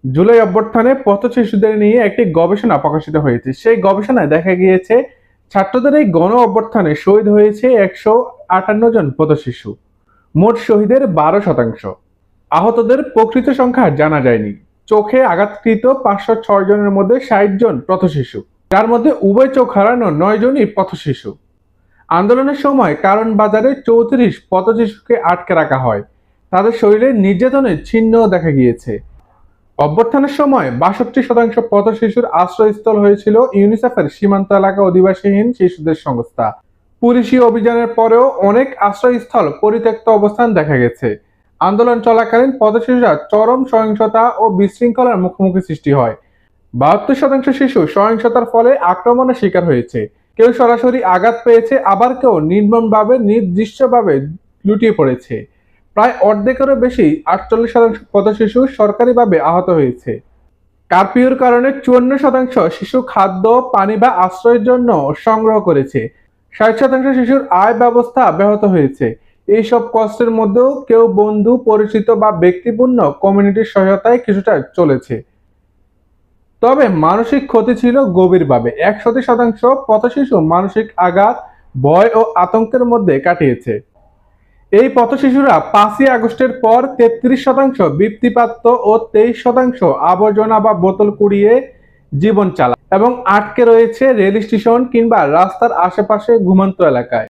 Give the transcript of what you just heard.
জুলাই অভ্যুত্থানে পথ শিশুদের নিয়ে একটি গবেষণা প্রকাশিত হয়েছে। সেই গবেষণায় দেখা গিয়েছে ছাত্রদের এই গণ অভ্যুত্থানে শহীদ হয়েছে 158 জন পথ শিশু। মোট শহীদের 12%। আহতদের প্রকৃত সংখ্যা জানা যায়নি। চোখে আঘাতকৃত 506 জনের মধ্যে 60 জন পথশিশু, যার মধ্যে উভয় চোখ হারানো 9 জনই পথশিশু। আন্দোলনের সময় কারণ বাজারে 34 পথশিশুকে আটকে রাখা হয়। তাদের শরীরে নির্যাতনের চিহ্নও দেখা গিয়েছে। অভ্যুত্থানের সময় 62% পথশিশুর আশ্রয়স্থল হয়েছিল ইউনিসেফের সীমান্ত এলাকা অধিবাসীহীন শিশুদের সংস্থা। পুলিশি অভিযানের পরেও অনেক আশ্রয়স্থল পরিত্যক্ত অবস্থান দেখা গেছে। আন্দোলন চলাকালীন পথশিশুরা চরম সহিংসতা ও বিশৃঙ্খলার মুখোমুখি সৃষ্টি হয়। 72% শিশু সহিংসতার ফলে আক্রমণের শিকার হয়েছে। কেউ সরাসরি আঘাত পেয়েছে, আবার কেউ নির্মমভাবে নির্দিষ্টভাবে লুটিয়ে পড়েছে। প্রায় অর্ধেকেরও বেশি 48% পথশিশু সরকারিভাবে আহত হয়েছে। কারফিউর কারণে 54% শিশু খাদ্য, পানি বা আশ্রয়ের জন্য সংগ্রহ করেছে। 60% শিশুর আয় ব্যবস্থা ব্যাহত হয়েছে। এইসব কষ্টের মধ্যেও কেউ বন্ধু, পরিচিত বা ব্যক্তিপূর্ণ কমিউনিটির সহায়তায় কিছুটা চলেছে। তবে মানসিক ক্ষতি ছিল গভীরভাবে। 61% পথশিশু মানসিক আঘাত, ভয় ও আতঙ্কের মধ্যে কাটিয়েছে। এই পথশিশুরা 5ই আগস্টের পর 33% বৃত্তিপ্রাপ্ত ও 23% আবর্জনা বা বোতল কুড়িয়ে জীবন চালায় এবং আটকে রয়েছে রেল স্টেশন কিংবা রাস্তার আশেপাশে ঘুমন্ত এলাকায়।